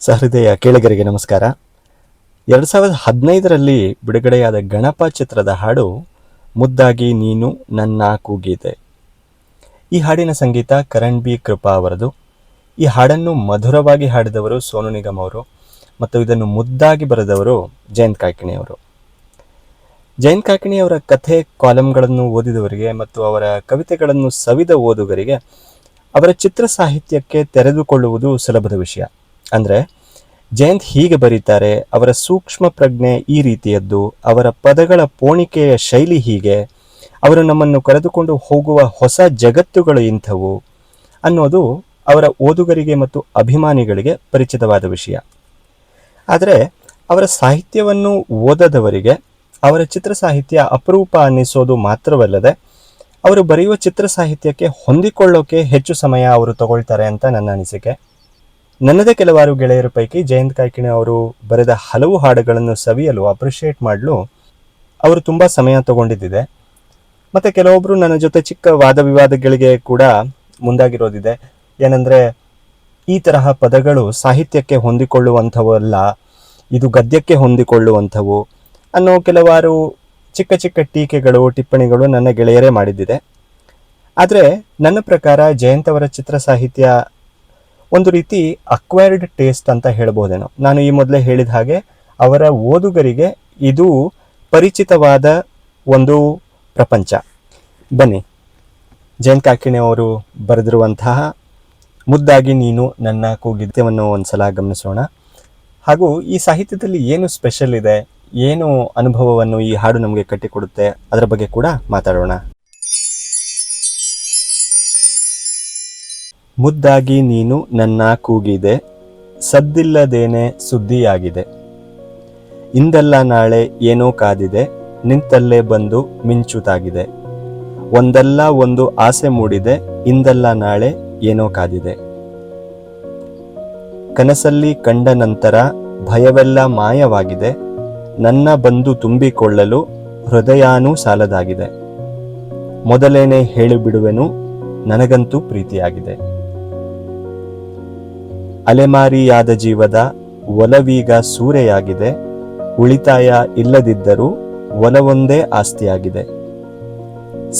ಸಹೃದಯ ಕೇಳಿಗರಿಗೆ ನಮಸ್ಕಾರ. 2015ರಲ್ಲಿ ಬಿಡುಗಡೆಯಾದ ಗಣಪ ಚಿತ್ರದ ಹಾಡು ಮುದ್ದಾಗಿ ನೀನು ನನ್ನ ಕೂಗಿದೆ. ಈ ಹಾಡಿನ ಸಂಗೀತ ಕರಣ್ ಬಿ ಕೃಪಾ ಅವರದು. ಈ ಹಾಡನ್ನು ಮಧುರವಾಗಿ ಹಾಡಿದವರು ಸೋನು ನಿಗಮ್ ಅವರು ಮತ್ತು ಇದನ್ನು ಮುದ್ದಾಗಿ ಬರೆದವರು ಜಯಂತ್ ಕಾಯ್ಕಿಣಿ ಅವರು. ಜಯಂತ್ ಕಾಯ್ಕಿಣಿ ಅವರ ಕಥೆ ಕಾಲಂಗಳನ್ನು ಓದಿದವರಿಗೆ ಮತ್ತು ಅವರ ಕವಿತೆಗಳನ್ನು ಸವಿದ ಓದುಗರಿಗೆ ಅವರ ಚಿತ್ರ ಸಾಹಿತ್ಯಕ್ಕೆ ತೆರೆದುಕೊಳ್ಳುವುದು ಸುಲಭದ ವಿಷಯ. ಅಂದರೆ ಜಯಂತ್ ಹೀಗೆ ಬರೀತಾರೆ, ಅವರ ಸೂಕ್ಷ್ಮ ಪ್ರಜ್ಞೆ ಈ ರೀತಿಯದ್ದು, ಅವರ ಪದಗಳ ಪೋಣಿಕೆಯ ಶೈಲಿ ಹೀಗೆ, ಅವರು ನಮ್ಮನ್ನು ಕರೆದುಕೊಂಡು ಹೋಗುವ ಹೊಸ ಜಗತ್ತುಗಳು ಇಂಥವು ಅನ್ನೋದು ಅವರ ಓದುಗರಿಗೆ ಮತ್ತು ಅಭಿಮಾನಿಗಳಿಗೆ ಪರಿಚಿತವಾದ ವಿಷಯ. ಆದರೆ ಅವರ ಸಾಹಿತ್ಯವನ್ನು ಓದದವರಿಗೆ ಅವರ ಚಿತ್ರ ಸಾಹಿತ್ಯ ಅಪರೂಪ ಅನ್ನಿಸೋದು ಮಾತ್ರವಲ್ಲದೆ ಅವರು ಬರೆಯುವ ಚಿತ್ರ ಸಾಹಿತ್ಯಕ್ಕೆ ಹೊಂದಿಕೊಳ್ಳೋಕೆ ಹೆಚ್ಚು ಸಮಯ ಅವರು ತಗೊಳ್ತಾರೆ ಅಂತ ನನ್ನ ಅನಿಸಿಕೆ. ನನ್ನದೇ ಕೆಲವಾರು ಗೆಳೆಯರ ಪೈಕಿ ಜಯಂತ್ ಕಾಯ್ಕಿಣಿ ಅವರು ಬರೆದ ಹಲವು ಹಾಡುಗಳನ್ನು ಸವಿಯಲು ಅಪ್ರಿಷಿಯೇಟ್ ಮಾಡಲು ಅವರು ತುಂಬ ಸಮಯ ತಗೊಂಡಿದ್ದಿದೆ. ಮತ್ತು ಕೆಲವೊಬ್ಬರು ನನ್ನ ಜೊತೆ ಚಿಕ್ಕ ವಾದ ವಿವಾದಗಳಿಗೆ ಕೂಡ ಮುಂದಾಗಿರೋದಿದೆ. ಏನಂದರೆ, ಈ ತರಹ ಪದಗಳು ಸಾಹಿತ್ಯಕ್ಕೆ ಹೊಂದಿಕೊಳ್ಳುವಂಥವಲ್ಲ, ಇದು ಗದ್ಯಕ್ಕೆ ಹೊಂದಿಕೊಳ್ಳುವಂಥವು ಅನ್ನೋ ಕೆಲವಾರು ಚಿಕ್ಕ ಚಿಕ್ಕ ಟೀಕೆಗಳು ಟಿಪ್ಪಣಿಗಳು ನನ್ನ ಗೆಳೆಯರೇ ಮಾಡಿದ್ದಿದೆ. ಆದರೆ ನನ್ನ ಪ್ರಕಾರ ಜಯಂತ್ ಅವರ ಚಿತ್ರ ಸಾಹಿತ್ಯ ಒಂದು ರೀತಿ ಅಕ್ವೈರ್ಡ್ ಟೇಸ್ಟ್ ಅಂತ ಹೇಳ್ಬೋದೇನೋ. ನಾನು ಈ ಮೊದಲೇ ಹೇಳಿದ ಹಾಗೆ ಅವರ ಓದುಗರಿಗೆ ಇದು ಪರಿಚಿತವಾದ ಒಂದು ಪ್ರಪಂಚ. ಬನ್ನಿ, ಜಯಂತ್ ಕಾಯ್ಕಿಣಿ ಅವರು ಬರೆದಿರುವಂತಹ ಮುದ್ದಾಗಿ ನೀನು ನನ್ನ ಕೂಗಿದ್ಯವನ್ನು ಒಂದ್ಸಲ ಗಮನಿಸೋಣ. ಹಾಗೂ ಈ ಸಾಹಿತ್ಯದಲ್ಲಿ ಏನು ಸ್ಪೆಷಲ್ ಇದೆ, ಏನು ಅನುಭವವನ್ನು ಈ ಹಾಡು ನಮಗೆ ಕಟ್ಟಿಕೊಡುತ್ತೆ, ಅದರ ಬಗ್ಗೆ ಕೂಡ ಮಾತಾಡೋಣ. ಮುದ್ದಾಗಿ ನೀನು ನನ್ನ ಕೂಗಿದೆ, ಸದ್ದಿಲ್ಲದೇನೆ ಸುದ್ದಿಯಾಗಿದೆ. ಇಂದಲ್ಲ ನಾಳೆ ಏನೋ ಕಾದಿದೆ, ನಿಂತಲ್ಲೇ ಬಂದು ಮಿಂಚುತ್ತಾಗಿದೆ. ಒಂದಲ್ಲ ಒಂದು ಆಸೆ ಮೂಡಿದೆ, ಇಂದಲ್ಲ ನಾಳೆ ಏನೋ ಕಾದಿದೆ. ಕನಸಲ್ಲಿ ಕಂಡ ನಂತರ ಭಯವೆಲ್ಲ ಮಾಯವಾಗಿದೆ, ನನ್ನ ಬಂದು ತುಂಬಿಕೊಳ್ಳಲು ಹೃದಯಾನೂ ಸಾಲದಾಗಿದೆ. ಮೊದಲೇನೆ ಹೇಳಿಬಿಡುವೆನು, ನನಗಂತೂ ಪ್ರೀತಿಯಾಗಿದೆ. ಅಲೆಮಾರಿಯಾದ ಜೀವದ ಒಲವೀಗ ಸೂರೆಯಾಗಿದೆ, ಉಳಿತಾಯ ಇಲ್ಲದಿದ್ದರೂ ಒಲವೊಂದೇ ಆಸ್ತಿಯಾಗಿದೆ.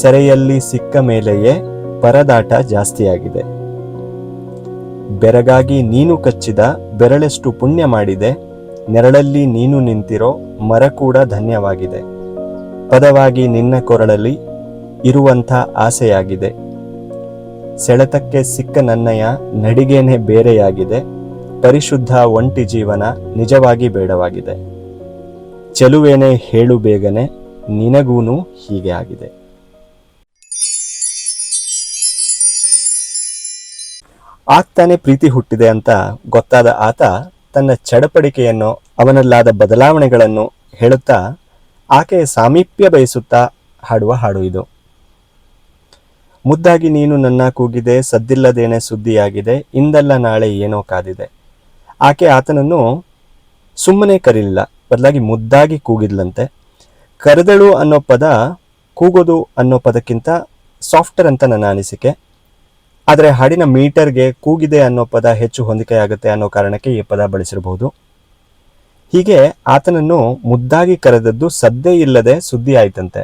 ಸೆರೆಯಲ್ಲಿ ಸಿಕ್ಕ ಮೇಲೆಯೇ ಪರದಾಟ ಜಾಸ್ತಿಯಾಗಿದೆ. ಬೆರಗಾಗಿ ನೀನು ಕಚ್ಚಿದ ಬೆರಳೆಷ್ಟು ಪುಣ್ಯ ಮಾಡಿದೆ, ನೆರಳಲ್ಲಿ ನೀನು ನಿಂತಿರೋ ಮರ ಕೂಡ ಧನ್ಯವಾಗಿದೆ. ಪದವಾಗಿ ನಿನ್ನ ಕೊರಳಲ್ಲಿ ಇರುವಂಥ ಆಸೆಯಾಗಿದೆ. ಸೆಳೆತಕ್ಕೆ ಸಿಕ್ಕ ನನ್ನಯ ನಡಿಗೆನೆ ಬೇರೆಯಾಗಿದೆ. ಪರಿಶುದ್ಧ ಒಂಟಿ ಜೀವನ ನಿಜವಾಗಿ ಬೇಡವಾಗಿದೆ. ಚೆಲುವೇನೆ ಹೇಳು ಬೇಗನೆ, ನಿನಗೂನು ಹೀಗೆ ಆಗಿದೆ. ಆಗ್ತಾನೆ ಪ್ರೀತಿ ಹುಟ್ಟಿದೆ ಅಂತ ಗೊತ್ತಾದ ಆತ ತನ್ನ ಚಡಪಡಿಕೆಯನ್ನು, ಅವನಲ್ಲಾದ ಬದಲಾವಣೆಗಳನ್ನು ಹೇಳುತ್ತಾ ಆಕೆಯ ಸಾಮೀಪ್ಯ ಬಯಸುತ್ತಾ ಹಾಡುವ ಹಾಡು ಇದು. ಮುದ್ದಾಗಿ ನೀನು ನನ್ನ ಕೂಗಿದೆ, ಸದ್ದಿಲ್ಲದೇನೆ ಸುದ್ದಿಯಾಗಿದೆ, ಇಂದಲ್ಲ ನಾಳೆ ಏನೋ ಕಾದಿದೆ. ಆಕೆ ಆತನನ್ನು ಸುಮ್ಮನೆ ಕರೀಲಿಲ್ಲ, ಬದಲಾಗಿ ಮುದ್ದಾಗಿ ಕೂಗಿದ್ಲಂತೆ. ಕರೆದಳು ಅನ್ನೋ ಪದ ಕೂಗೋದು ಅನ್ನೋ ಪದಕ್ಕಿಂತ ಸಾಫ್ಟರ್ ಅಂತ ನನ್ನ ಅನಿಸಿಕೆ. ಆದರೆ ಹಾಡಿನ ಮೀಟರ್ಗೆ ಕೂಗಿದೆ ಅನ್ನೋ ಪದ ಹೆಚ್ಚು ಹೊಂದಿಕೆಯಾಗುತ್ತೆ ಅನ್ನೋ ಕಾರಣಕ್ಕೆ ಈ ಪದ ಬಳಸಿರಬಹುದು. ಹೀಗೆ ಆತನನ್ನು ಮುದ್ದಾಗಿ ಕರೆದದ್ದು ಸದ್ದೇ ಇಲ್ಲದೆ ಸುದ್ದಿ ಆಯ್ತಂತೆ.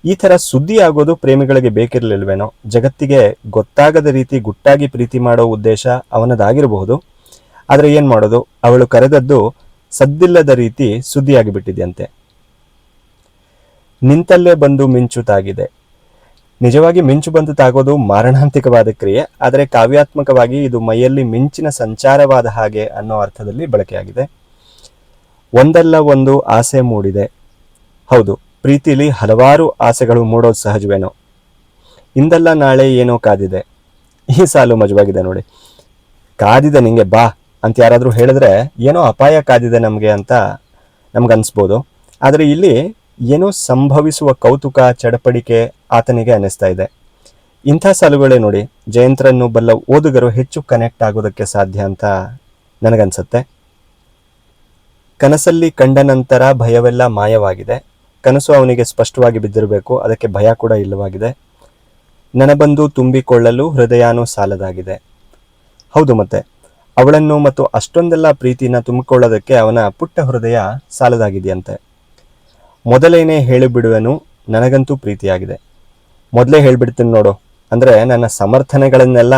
ಈ ಥರ ಸುದ್ದಿ ಆಗೋದು ಪ್ರೇಮಿಗಳಿಗೆ ಬೇಕಿರಲಿಲ್ವೇನೋ. ಜಗತ್ತಿಗೆ ಗೊತ್ತಾಗದ ರೀತಿ ಗುಟ್ಟಾಗಿ ಪ್ರೀತಿ ಮಾಡೋ ಉದ್ದೇಶ ಅವನದಾಗಿರಬಹುದು. ಆದರೆ ಏನು ಮಾಡೋದು, ಅವಳು ಕರೆದದ್ದು ಸದ್ದಿಲ್ಲದ ರೀತಿ ಸುದ್ದಿಯಾಗಿ ಬಿಟ್ಟಿದೆಯಂತೆ. ನಿಂತಲ್ಲೇ ಬಂದು ಮಿಂಚು ತಾಗಿದೆ. ನಿಜವಾಗಿ ಮಿಂಚು ಬಂದು ತಾಗೋದು ಮಾರಣಾಂತಿಕವಾದ ಕ್ರಿಯೆ, ಆದರೆ ಕಾವ್ಯಾತ್ಮಕವಾಗಿ ಇದು ಮೈಯಲ್ಲಿ ಮಿಂಚಿನ ಸಂಚಾರವಾದ ಹಾಗೆ ಅನ್ನೋ ಅರ್ಥದಲ್ಲಿ ಬಳಕೆಯಾಗಿದೆ. ಒಂದಲ್ಲ ಒಂದು ಆಸೆ ಮೂಡಿದೆ. ಹೌದು, ಪ್ರೀತಿಲಿ ಹಲವಾರು ಆಸೆಗಳು ಮೂಡೋದು ಸಹಜವೇನೋ. ಇಂದಲ್ಲ ನಾಳೆ ಏನೋ ಕಾದಿದೆ. ಈ ಸಾಲು ಮಜವಾಗಿದೆ ನೋಡಿ. ಕಾದಿದೆ ನಿಂಗೆ ಬಾ ಅಂತ ಯಾರಾದರೂ ಹೇಳಿದ್ರೆ ಏನೋ ಅಪಾಯ ಕಾದಿದೆ ನಮಗೆ ಅಂತ ನಮ್ಗನ್ಸ್ಬೋದು. ಆದರೆ ಇಲ್ಲಿ ಏನೋ ಸಂಭವಿಸುವ ಕೌತುಕ, ಚಡಪಡಿಕೆ ಆತನಿಗೆ ಅನ್ನಿಸ್ತಾ ಇದೆ. ಇಂಥ ಸಾಲುಗಳೇ ನೋಡಿ ಜಯಂತ್ರನ್ನು ಬಲ್ಲ ಓದುಗರು ಹೆಚ್ಚು ಕನೆಕ್ಟ್ ಆಗೋದಕ್ಕೆ ಸಾಧ್ಯ ಅಂತ ನನಗನ್ಸುತ್ತೆ. ಕನಸಲ್ಲಿ ಕಂಡ ನಂತರ ಭಯವೆಲ್ಲ ಮಾಯವಾಗಿದೆ. ಕನಸು ಅವನಿಗೆ ಸ್ಪಷ್ಟವಾಗಿ ಬಿದ್ದಿರಬೇಕು, ಅದಕ್ಕೆ ಭಯ ಕೂಡ ಇಲ್ಲವಾಗಿದೆ. ನನ್ನ ಬಂದು ತುಂಬಿಕೊಳ್ಳಲು ಹೃದಯಾನೂ ಸಾಲದಾಗಿದೆ. ಹೌದು, ಮತ್ತೆ ಅವಳನ್ನು ಮತ್ತು ಅಷ್ಟೊಂದೆಲ್ಲ ಪ್ರೀತಿನ ತುಂಬಿಕೊಳ್ಳೋದಕ್ಕೆ ಅವನ ಪುಟ್ಟ ಹೃದಯ ಸಾಲದಾಗಿದೆಯಂತೆ. ಮೊದಲೇನೆ ಹೇಳಿಬಿಡುವೆನು, ನನಗಂತೂ ಪ್ರೀತಿಯಾಗಿದೆ. ಮೊದಲೇ ಹೇಳ್ಬಿಡ್ತೀನಿ ನೋಡು, ಅಂದರೆ ನನ್ನ ಸಮರ್ಥನೆಗಳನ್ನೆಲ್ಲ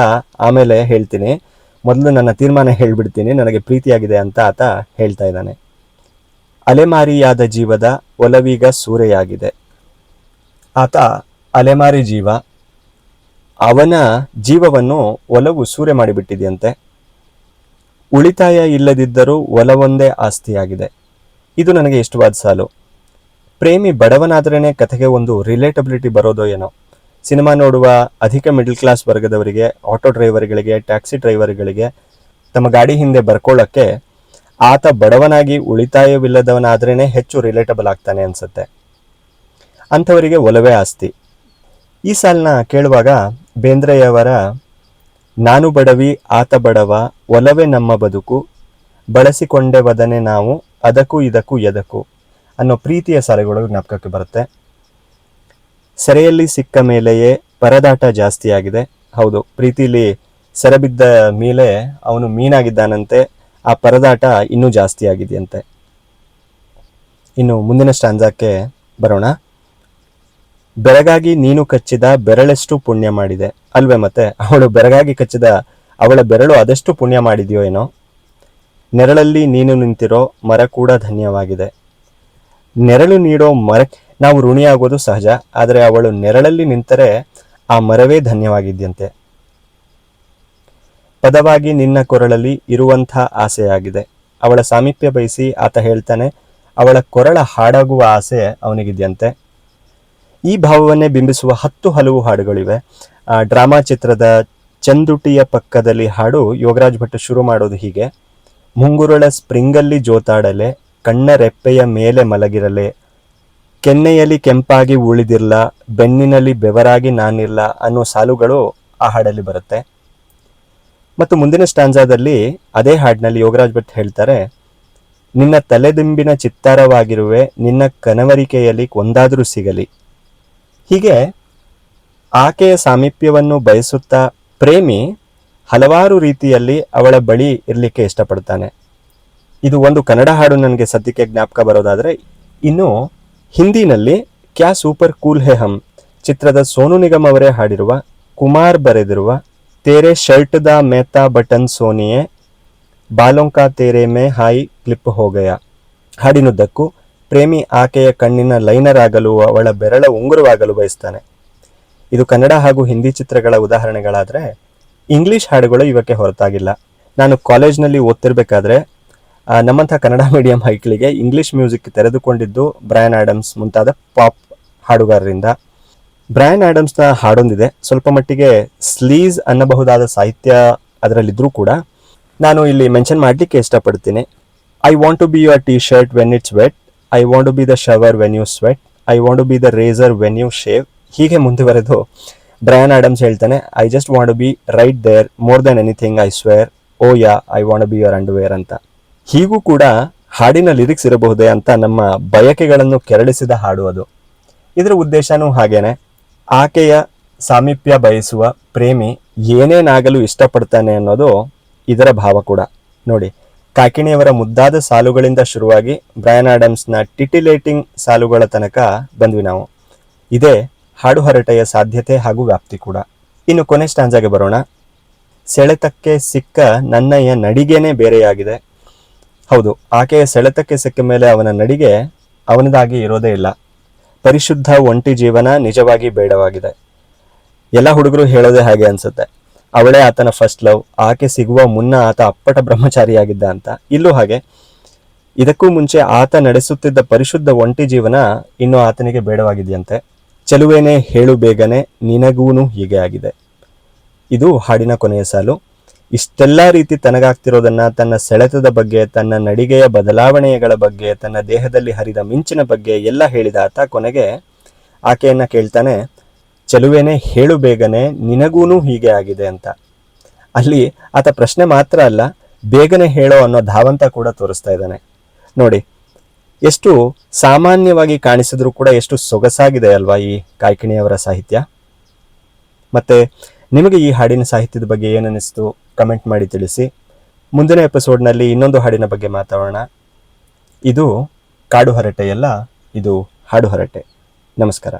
ಆಮೇಲೆ ಹೇಳ್ತೀನಿ, ಮೊದಲು ನನ್ನ ತೀರ್ಮಾನ ಹೇಳ್ಬಿಡ್ತೀನಿ, ನನಗೆ ಪ್ರೀತಿಯಾಗಿದೆ ಅಂತ ಆತ ಹೇಳ್ತಾ ಇದ್ದಾನೆ. ಅಲೆಮಾರಿಯಾದ ಜೀವದ ಒಲವೀಗ ಸೂರೆಯಾಗಿದೆ. ಆತ ಅಲೆಮಾರಿ ಜೀವ, ಅವನ ಜೀವವನ್ನು ಒಲವು ಸೂರೆ ಮಾಡಿಬಿಟ್ಟಿದೆಯಂತೆ. ಉಳಿತಾಯ ಇಲ್ಲದಿದ್ದರೂ ಒಲವೊಂದೇ ಆಸ್ತಿಯಾಗಿದೆ. ಇದು ನನಗೆ ಇಷ್ಟವಾದ ಸಾಲು. ಪ್ರೇಮಿ ಬಡವನಾದ್ರೇ ಕಥೆಗೆ ಒಂದು ರಿಲೇಟಬಿಲಿಟಿ ಬರೋದೋ ಏನೋ. ಸಿನಿಮಾ ನೋಡುವ ಅಧಿಕ ಮಿಡಲ್ ಕ್ಲಾಸ್ ವರ್ಗದವರಿಗೆ, ಆಟೋ ಡ್ರೈವರ್ಗಳಿಗೆ, ಟ್ಯಾಕ್ಸಿ ಡ್ರೈವರ್ಗಳಿಗೆ ತಮ್ಮ ಗಾಡಿ ಹಿಂದೆ ಬರ್ಕೊಳ್ಳೋಕ್ಕೆ ಆತ ಬಡವನಾಗಿ ಉಳಿತಾಯವಿಲ್ಲದವನಾದ್ರೇ ಹೆಚ್ಚು ರಿಲೇಟಬಲ್ ಆಗ್ತಾನೆ ಅನ್ಸುತ್ತೆ. ಅಂಥವರಿಗೆ ಒಲವೇ ಆಸ್ತಿ. ಈ ಸಾಲನ್ನ ಕೇಳುವಾಗ ಬೇಂದ್ರೆಯವರ ನಾನು ಬಡವಿ ಆತ ಬಡವ ಒಲವೇ ನಮ್ಮ ಬದುಕು ಬಳಸಿಕೊಂಡೆವದನೆ ನಾವು ಅದಕ್ಕೂ ಇದಕ್ಕೂ ಎದಕ್ಕೂ ಅನ್ನೋ ಪ್ರೀತಿಯ ಸಾಲುಗಳು ಜ್ಞಾಪಕಕ್ಕೆ ಬರುತ್ತೆ. ಸೆರೆಯಲ್ಲಿ ಸಿಕ್ಕ ಮೇಲೆಯೇ ಪರದಾಟ ಜಾಸ್ತಿಯಾಗಿದೆ. ಹೌದು, ಪ್ರೀತಿಲಿ ಸೆರೆಬಿದ್ದ ಮೇಲೆ ಅವನು ಮೀನಾಗಿದ್ದಾನಂತೆ, ಆ ಪರದಾಟ ಇನ್ನೂ ಜಾಸ್ತಿ ಆಗಿದೆಯಂತೆ. ಇನ್ನು ಮುಂದಿನ ಸ್ಟಾಂಜಾಕ್ಕೆ ಬರೋಣ. ಬೆರಗಾಗಿ ನೀನು ಕಚ್ಚಿದ ಬೆರಳೆಷ್ಟು ಪುಣ್ಯ ಮಾಡಿದೆ ಅಲ್ವೇ? ಮತ್ತೆ ಅವಳು ಬೆರಗಾಗಿ ಕಚ್ಚಿದ ಅವಳ ಬೆರಳು ಅದೆಷ್ಟು ಪುಣ್ಯ ಮಾಡಿದೆಯೋ ಏನೋ. ನೆರಳಲ್ಲಿ ನೀನು ನಿಂತಿರೋ ಮರ ಕೂಡ ಧನ್ಯವಾಗಿದೆ. ನೆರಳು ನೀಡೋ ಮರ ನಾವು ಋಣಿಯಾಗೋದು ಸಹಜ, ಆದರೆ ಅವಳು ನೆರಳಲ್ಲಿ ನಿಂತರೆ ಆ ಮರವೇ ಧನ್ಯವಾಗಿದ್ಯಂತೆ. ಪದವಾಗಿ ನಿನ್ನ ಕೊರಳಲ್ಲಿ ಇರುವಂಥ ಆಸೆಯಾಗಿದೆ. ಅವಳ ಸಾಮೀಪ್ಯ ಬಯಸಿ ಆತ ಹೇಳ್ತಾನೆ, ಅವಳ ಕೊರಳ ಹಾಡಾಗುವ ಆಸೆ ಅವನಿಗಿದೆಯಂತೆ. ಈ ಭಾವವನ್ನೇ ಬಿಂಬಿಸುವ 10 ಹಲವು ಹಾಡುಗಳಿವೆ. ಡ್ರಾಮಾ ಚಿತ್ರದ ಚಂದುಟಿಯ ಪಕ್ಕದಲ್ಲಿ ಹಾಡು ಯೋಗರಾಜ್ ಭಟ್ ಶುರು ಮಾಡೋದು ಹೀಗೆ: ಮುಂಗುರುಳ ಸ್ಪ್ರಿಂಗಲ್ಲಿ ಜೋತಾಡಲೆ, ಕಣ್ಣ ರೆಪ್ಪೆಯ ಮೇಲೆ ಮಲಗಿರಲೆ, ಕೆನ್ನೆಯಲ್ಲಿ ಕೆಂಪಾಗಿ ಉಳಿದಿರ್ಲ, ಬೆನ್ನಿನಲ್ಲಿ ಬೆವರಾಗಿ ನಾನಿರ್ಲ ಅನ್ನೋ ಸಾಲುಗಳು ಆ ಹಾಡಲ್ಲಿ ಬರುತ್ತೆ. ಮತ್ತು ಮುಂದಿನ ಸ್ಟಾಂಜಾದಲ್ಲಿ ಅದೇ ಹಾಡಿನಲ್ಲಿ ಯೋಗರಾಜ್ ಭಟ್ ಹೇಳ್ತಾರೆ, ನಿನ್ನ ತಲೆದಿಂಬಿನ ಚಿತ್ತಾರವಾಗಿರುವೆ, ನಿನ್ನ ಕನವರಿಕೆಯಲ್ಲಿ ಒಂದಾದರೂ ಸಿಗಲಿ. ಹೀಗೆ ಆಕೆಯ ಸಾಮೀಪ್ಯವನ್ನು ಬಯಸುತ್ತಾ ಪ್ರೇಮಿ ಹಲವಾರು ರೀತಿಯಲ್ಲಿ ಅವಳ ಬಳಿ ಇರಲಿಕ್ಕೆ ಇಷ್ಟಪಡ್ತಾನೆ. ಇದು ಒಂದು ಕನ್ನಡ ಹಾಡು ನನಗೆ ಸದ್ಯಕ್ಕೆ ಜ್ಞಾಪಕ ಬರೋದಾದರೆ, ಇನ್ನು ಹಿಂದಿನಲ್ಲಿ ಕ್ಯಾ ಸೂಪರ್ ಕೂಲ್ ಹೇ ಹಮ್ ಚಿತ್ರದ ಸೋನು ನಿಗಮ್ ಅವರೇ ಹಾಡಿರುವ, ಕುಮಾರ್ ಬರೆದಿರುವ ತೇರೆ ಶರ್ಟ್ ದ ಮೇತಾ ಬಟನ್ ಸೋನಿಯೇ ಬಾಲೋಂಕಾ ತೇರೆ ಮೇ ಹಾಯಿ ಕ್ಲಿಪ್ ಹೋಗಯ ಹಾಡಿನುದ್ದಕ್ಕೂ ಪ್ರೇಮಿ ಆಕೆಯ ಕಣ್ಣಿನ ಲೈನರ್ ಆಗಲು, ಅವಳ ಬೆರಳ ಉಂಗುರವಾಗಲು ಬಯಸ್ತಾನೆ. ಇದು ಕನ್ನಡ ಹಾಗೂ ಹಿಂದಿ ಚಿತ್ರಗಳ ಉದಾಹರಣೆಗಳಾದರೆ, ಇಂಗ್ಲಿಷ್ ಹಾಡುಗಳು ಇವಕ್ಕೆ ಹೊರತಾಗಿಲ್ಲ. ನಾನು ಕಾಲೇಜ್ನಲ್ಲಿ ಓದ್ತಿರ್ಬೇಕಾದ್ರೆ ನಮ್ಮಂಥ ಕನ್ನಡ ಮೀಡಿಯಂ ಹೈಕ್ಳಿಗೆ ಇಂಗ್ಲಿಷ್ ಮ್ಯೂಸಿಕ್ ತೆರೆದುಕೊಂಡಿದ್ದು ಬ್ರಯಾನ್ ಆಡಮ್ಸ್ ಮುಂತಾದ ಪಾಪ್ ಹಾಡುಗಾರರಿಂದ. ಬ್ರಯಾನ್ ಆಡಮ್ಸ್ನ ಹಾಡೊಂದಿದೆ, ಸ್ವಲ್ಪ ಮಟ್ಟಿಗೆ ಸ್ಲೀಸ್ ಅನ್ನಬಹುದಾದ ಸಾಹಿತ್ಯ ಅದರಲ್ಲಿದ್ದರೂ ಕೂಡ ನಾನು ಇಲ್ಲಿ ಮೆನ್ಷನ್ ಮಾಡಲಿಕ್ಕೆ ಇಷ್ಟಪಡ್ತೀನಿ. I want to be your T shirt when it's wet, I want to be the shower when you sweat, I want to be the razor when you shave. ಹೀಗೆ ಮುಂದುವರೆದು ಬ್ರಯಾನ್ ಆಡಮ್ಸ್ ಹೇಳ್ತಾನೆ, I just want to be right there more than anything I swear, oh yeah I want to be your underwear ಅಂತ. ಹೀಗೂ ಕೂಡ ಹಾಡಿನ lyrics ಇರಬಹುದೇ ಅಂತ ನಮ್ಮ ಬಯಕೆಗಳನ್ನು ಕೆರಳಿಸಿದ ಹಾಡು ಅದು. ಇದರ ಉದ್ದೇಶನೂ ಹಾಗೇನೆ, ಆಕೆಯ ಸಾಮೀಪ್ಯ ಬಯಸುವ ಪ್ರೇಮಿ ಏನೇನಾಗಲು ಇಷ್ಟಪಡ್ತಾನೆ ಅನ್ನೋದು ಇದರ ಭಾವ ಕೂಡ. ನೋಡಿ, ಕಾಕಿಣಿಯವರ ಮುದ್ದಾದ ಸಾಲುಗಳಿಂದ ಶುರುವಾಗಿ ಬ್ರಯಾನ್ ಆಡಮ್ಸ್ನ ಟಿಟಿಲೇಟಿಂಗ್ ಸಾಲುಗಳ ತನಕ ಬಂದ್ವಿ ನಾವು. ಇದೇ ಹಾಡು ಹರಟೆಯ ಸಾಧ್ಯತೆ ಹಾಗೂ ವ್ಯಾಪ್ತಿ ಕೂಡ. ಇನ್ನು ಕೊನೆ ಸ್ಟಾಂಜಾಗೆ ಬರೋಣ. ಸೆಳೆತಕ್ಕೆ ಸಿಕ್ಕ ನನ್ನಯ್ಯ ನಡಿಗೆನೇ ಬೇರೆಯಾಗಿದೆ. ಹೌದು, ಆಕೆಯ ಸೆಳೆತಕ್ಕೆ ಸಿಕ್ಕ ಮೇಲೆ ಅವನ ನಡಿಗೆ ಅವನದಾಗಿ ಇರೋದೇ ಇಲ್ಲ. ಪರಿಶುದ್ಧ ಒಂಟಿ ಜೀವನ ನಿಜವಾಗಿ ಬೇಡವಾಗಿದೆ. ಎಲ್ಲ ಹುಡುಗರು ಹೇಳೋದೇ ಹಾಗೆ ಅನ್ಸುತ್ತೆ. ಅವಳೇ ಆತನ ಫಸ್ಟ್ ಲವ್, ಆಕೆ ಸಿಗುವ ಮುನ್ನ ಆತ ಅಪ್ಪಟ ಬ್ರಹ್ಮಚಾರಿಯಾಗಿದ್ದ ಅಂತ. ಇಲ್ಲೂ ಹಾಗೆ. ಇದಕ್ಕೂ ಮುಂಚೆ ಆತ ನಡೆಸುತ್ತಿದ್ದ ಪರಿಶುದ್ಧ ಒಂಟಿ ಜೀವನ ಇನ್ನೂ ಆತನಿಗೆ ಬೇಡವಾಗಿದೆಯಂತೆ. ಚೆಲುವೇನೆ ಹೇಳು ಬೇಗನೆ ನಿನಗೂನು ಹೀಗೆ ಆಗಿದೆ. ಇದು ಹಾಡಿನ ಕೊನೆಯ ಸಾಲು. ಇಷ್ಟೆಲ್ಲ ರೀತಿ ತನಗಾಗ್ತಿರೋದನ್ನ, ತನ್ನ ಸೆಳೆತದ ಬಗ್ಗೆ, ತನ್ನ ನಡಿಗೆಯ ಬದಲಾವಣೆಗಳ ಬಗ್ಗೆ, ತನ್ನ ದೇಹದಲ್ಲಿ ಹರಿದ ಮಿಂಚಿನ ಬಗ್ಗೆ ಎಲ್ಲ ಹೇಳಿದ ಆತ ಕೊನೆಗೆ ಆಕೆಯನ್ನ ಕೇಳ್ತಾನೆ, ಚೆಲುವೇನೆ ಹೇಳು ಬೇಗನೆ ನಿನಗೂನು ಹೀಗೆ ಆಗಿದೆ ಅಂತ. ಅಲ್ಲಿ ಆತ ಪ್ರಶ್ನೆ ಮಾತ್ರ ಅಲ್ಲ, ಬೇಗನೆ ಹೇಳೋ ಅನ್ನೋ ಧಾವಂತ ಕೂಡ ತೋರಿಸ್ತಾ ಇದ್ದಾನೆ. ನೋಡಿ, ಎಷ್ಟು ಸಾಮಾನ್ಯವಾಗಿ ಕಾಣಿಸಿದ್ರೂ ಕೂಡ ಎಷ್ಟು ಸೊಗಸಾಗಿದೆ ಅಲ್ವಾ ಈ ಕಾಯ್ಕಿಣಿಯವರ ಸಾಹಿತ್ಯ. ಮತ್ತೆ ನಿಮಗೆ ಈ ಹಾಡಿನ ಸಾಹಿತ್ಯದ ಬಗ್ಗೆ ಏನನ್ನಿಸ್ತು ಕಮೆಂಟ್ ಮಾಡಿ ತಿಳಿಸಿ. ಮುಂದಿನ ಎಪಿಸೋಡ್ನಲ್ಲಿ ಇನ್ನೊಂದು ಹಾಡಿನ ಬಗ್ಗೆ ಮಾತಾಡೋಣ. ಇದು ಕಾಡು ಹರಟೆಯಲ್ಲ, ಇದು ಹಾಡು ಹರಟೆ. ನಮಸ್ಕಾರ.